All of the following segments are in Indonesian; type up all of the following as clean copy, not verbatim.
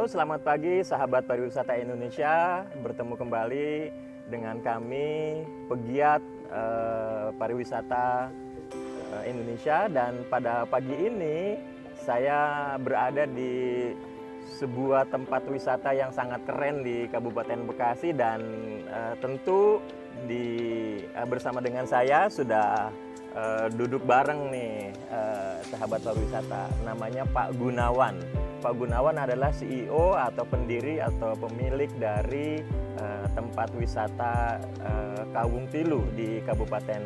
selamat pagi sahabat pariwisata Indonesia. Bertemu kembali dengan kami pegiat pariwisata Indonesia, dan pada pagi ini saya berada di sebuah tempat wisata yang sangat keren di Kabupaten Bekasi, dan tentu bersama dengan saya sudah duduk bareng nih sahabat pariwisata, namanya Pak Gunawan. Pak Gunawan adalah CEO atau pendiri atau pemilik dari tempat wisata Kawung Tilu di Kabupaten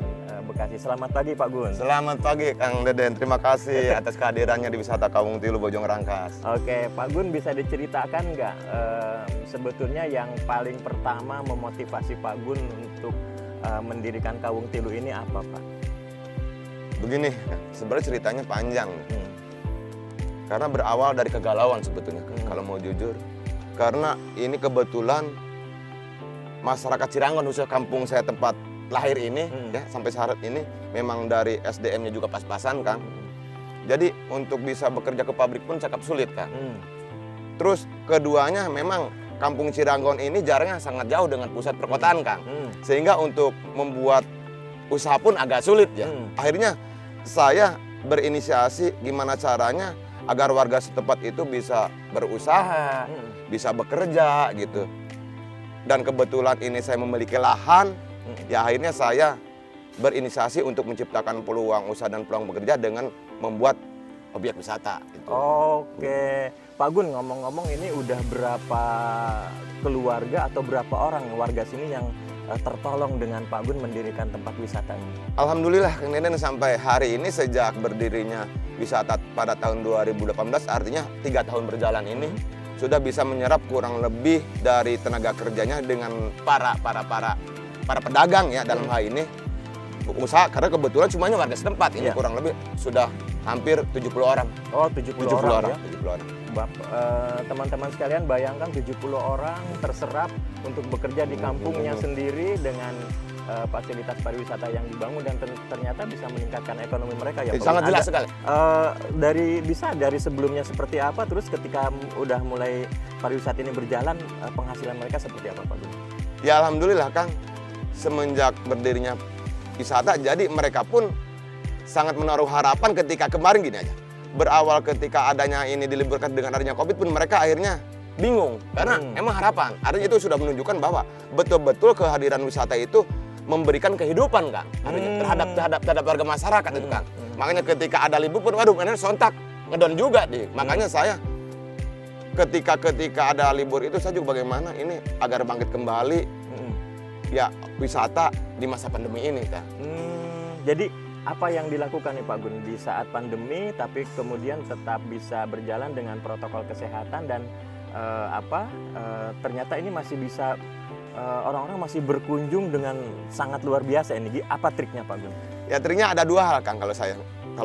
Bekasi. Selamat pagi Pak Gun. Selamat pagi Kang Deden, terima kasih atas kehadirannya di wisata Kawung Tilu Bojong Rangkas. Oke Pak Gun, bisa diceritakan nggak sebetulnya yang paling pertama memotivasi Pak Gun untuk mendirikan Kawung Tilu ini apa Pak? Begini, sebenarnya ceritanya panjang. Karena berawal dari kegalauan sebetulnya, kalau mau jujur. Karena ini kebetulan masyarakat Cirangon, khususnya kampung saya tempat lahir ini, ya, sampai saat ini memang dari SDM-nya juga pas-pasan Kang. Jadi untuk bisa bekerja ke pabrik pun cakap sulit Kang. Terus keduanya memang kampung Cirangon ini jaraknya sangat jauh dengan pusat perkotaan Kang. Sehingga untuk membuat usaha pun agak sulit ya. Akhirnya saya berinisiasi gimana caranya agar warga setempat itu bisa berusaha, bisa bekerja gitu. Dan kebetulan ini saya memiliki lahan, ya akhirnya saya berinisiasi untuk menciptakan peluang usaha dan peluang bekerja dengan membuat objek wisata. Gitu. Oke, Pak Gun, ngomong-ngomong ini udah berapa keluarga atau berapa orang warga sini yang tertolong dengan Pak Gun mendirikan tempat wisata ini? Alhamdulillah Kang Deden, sampai hari ini sejak berdirinya wisata pada tahun 2018, artinya 3 tahun berjalan ini sudah bisa menyerap kurang lebih dari tenaga kerjanya dengan para pedagang ya dalam hal ini usaha, karena kebetulan semuanya warga setempat ini kurang lebih sudah hampir 70 orang. Oh, 70 orang ya? 70 orang. Teman-teman sekalian bayangkan 70 orang terserap untuk bekerja di kampungnya sendiri dengan fasilitas pariwisata yang dibangun, dan ternyata bisa meningkatkan ekonomi mereka ya. Sangat jelas sekali. Dari sebelumnya seperti apa, terus ketika udah mulai pariwisata ini berjalan, penghasilan mereka seperti apa Pak Gun? Ya Alhamdulillah Kang, semenjak berdirinya wisata, jadi mereka pun sangat menaruh harapan ketika kemarin gini aja. Berawal ketika adanya ini diliburkan dengan adanya COVID pun mereka akhirnya bingung. Karena emang harapan, artinya itu sudah menunjukkan bahwa betul-betul kehadiran wisata itu memberikan kehidupan Kang. Artinya terhadap warga masyarakat itu Kang. Makanya ketika ada libur pun, waduh benar sontak ngedon juga nih. Makanya saya ketika ada libur itu saya juga bagaimana ini agar bangkit kembali ya wisata di masa pandemi ini Kang. Jadi apa yang dilakukan nih Pak Gun di saat pandemi, tapi kemudian tetap bisa berjalan dengan protokol kesehatan, dan ternyata ini masih bisa orang-orang masih berkunjung dengan sangat luar biasa ini. Apa triknya Pak Gun? Ya triknya ada 2 hal Kang kalau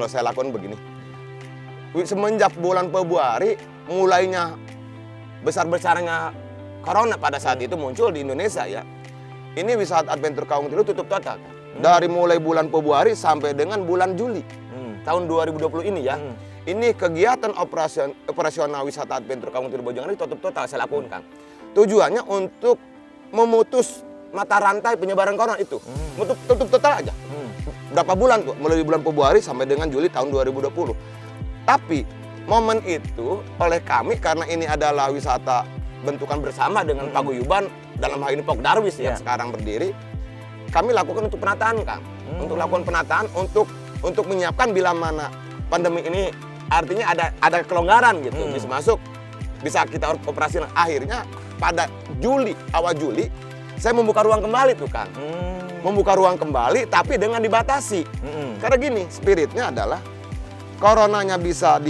saya lakukan begini. Semenjak bulan Februari mulainya besar-besarnya corona pada saat itu muncul di Indonesia ya. Ini wisata adventure Kawung Tilu tutup total Kang. Dari mulai bulan Februari sampai dengan bulan Juli tahun 2020 ini ya. Ini kegiatan operasional wisata adventure Kawung Tilu Bojong Rangkas tutup total saya lakukan Kang. Tujuannya untuk memutus mata rantai penyebaran corona itu. Tutup total aja. Berapa bulan tuh? Mulai bulan Februari sampai dengan Juli tahun 2020. Tapi momen itu oleh kami, karena ini adalah wisata bentukan bersama dengan paguyuban, dalam hal ini Pok Darwis yang sekarang berdiri, kami lakukan untuk penataan Kang. Untuk lakukan penataan, untuk menyiapkan bila mana pandemi ini artinya ada kelonggaran gitu, bisa masuk, bisa kita operasi. Akhirnya pada awal Juli saya membuka ruang kembali tuh Kang. Membuka ruang kembali tapi dengan dibatasi. Karena gini, spiritnya adalah coronanya bisa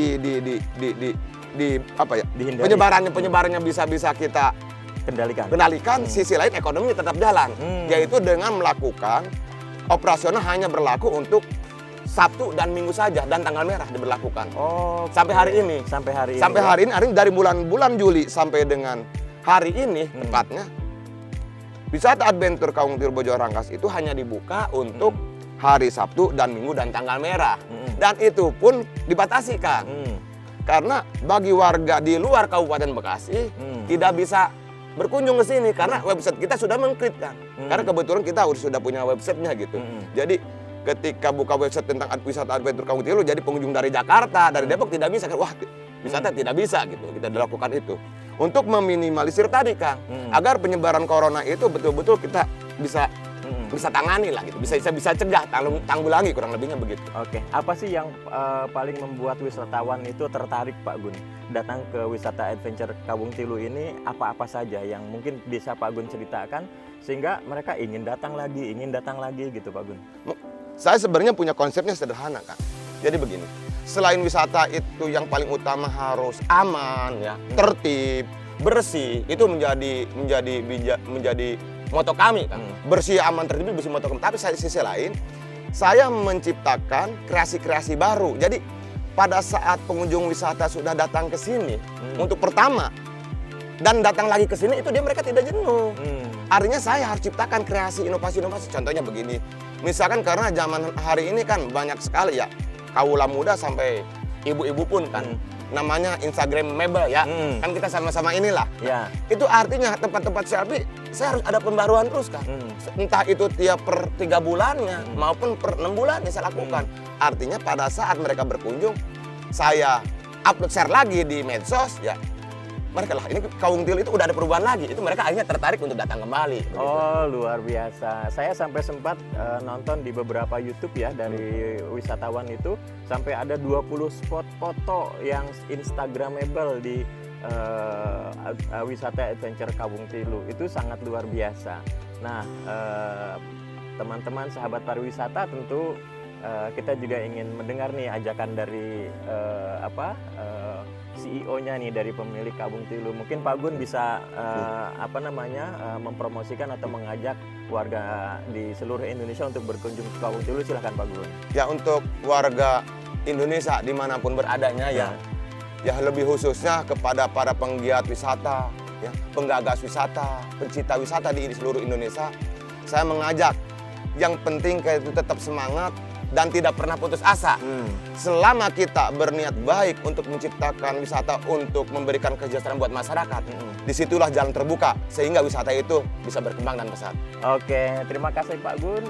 penyebarannya bisa kita kendalikan. Sisi lain ekonomi tetap jalan, yaitu dengan melakukan operasional hanya berlaku untuk Sabtu dan Minggu saja, dan tanggal merah diberlakukan. Sampai hari ini. Sampai hari ini dari bulan Juli sampai dengan hari ini tepatnya, wisata adventure Kawung Tilu Bojong Rangkas itu hanya dibuka untuk hari Sabtu dan Minggu dan tanggal merah. Dan itu pun dibatasi Kang. Karena bagi warga di luar Kabupaten Bekasi tidak bisa berkunjung ke sini karena website kita sudah mengkrit kan. Karena kebetulan kita sudah punya websitenya gitu. Jadi ketika buka website tentang wisata adventure Kampung Tilu, jadi pengunjung dari Jakarta, dari Depok tidak bisa kan. Wah, wisata tidak bisa gitu. Kita lakukan itu untuk meminimalisir tadi Kang, agar penyebaran corona itu betul-betul kita bisa tangani lah gitu. Bisa cegah, tanggulangi kurang lebihnya begitu. Oke, apa sih yang paling membuat wisatawan itu tertarik Pak Gun datang ke wisata adventure Kampung Tilu ini? Apa-apa saja yang mungkin bisa Pak Gun ceritakan sehingga mereka ingin datang lagi gitu Pak Gun? Saya sebenarnya punya konsepnya sederhana Kang. Jadi begini, selain wisata itu yang paling utama harus aman ya, tertib, bersih, itu menjadi moto kami kan. Bersih, aman, tertib, bersih moto kami. Tapi sisi lain, saya menciptakan kreasi-kreasi baru. Jadi pada saat pengunjung wisata sudah datang ke sini untuk pertama dan datang lagi ke sini, itu mereka tidak jenuh. Artinya saya harus ciptakan kreasi inovasi-inovasi. Contohnya begini, misalkan karena zaman hari ini kan banyak sekali ya kaula muda sampai ibu-ibu pun kan namanya Instagramable ya. Kan kita sama-sama inilah. Ya. Itu artinya tempat-tempat selfie saya harus ada pembaruan terus kan. Entah itu tiap per 3 bulannya maupun per 6 bulannya saya lakukan. Artinya pada saat mereka berkunjung, saya upload share lagi di medsos ya. Mereka lah, ini Kampung Tilu itu udah ada perubahan lagi. Itu mereka akhirnya tertarik untuk datang kembali. Begitu. Oh, luar biasa. Saya sampai sempat nonton di beberapa YouTube ya dari wisatawan itu sampai ada 20 spot foto yang Instagramable di wisata adventure Kampung Tilu. Itu sangat luar biasa. Nah, teman-teman sahabat pariwisata tentu kita juga ingin mendengar nih ajakan dari CEO-nya nih, dari pemilik Kampung Tilu. Mungkin Pak Gun bisa mempromosikan atau mengajak warga di seluruh Indonesia untuk berkunjung ke Kampung Tilu. Silahkan Pak Gun. Ya, untuk warga Indonesia dimanapun beradanya ya lebih khususnya kepada para penggiat wisata, ya, penggagas wisata, pencinta wisata di seluruh Indonesia, saya mengajak yang penting kita itu tetap semangat dan tidak pernah putus asa. Selama kita berniat baik untuk menciptakan wisata untuk memberikan kesejahteraan buat masyarakat, disitulah jalan terbuka sehingga wisata itu bisa berkembang dan pesat. Oke, terima kasih Pak Gun,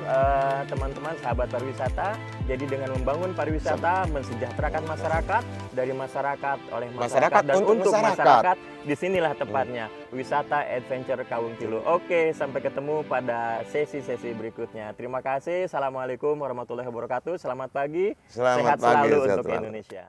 teman-teman sahabat pariwisata. Jadi dengan membangun pariwisata, mensejahterakan masyarakat, dari masyarakat oleh masyarakat dan untuk masyarakat, disinilah tepatnya wisata adventure Kampung Tilu. Oke, sampai ketemu pada sesi-sesi berikutnya. Terima kasih. Assalamualaikum warahmatullahi wabarakatuh. Selamat pagi. Selamat Sehat pagi, selalu sehat untuk selalu. Indonesia.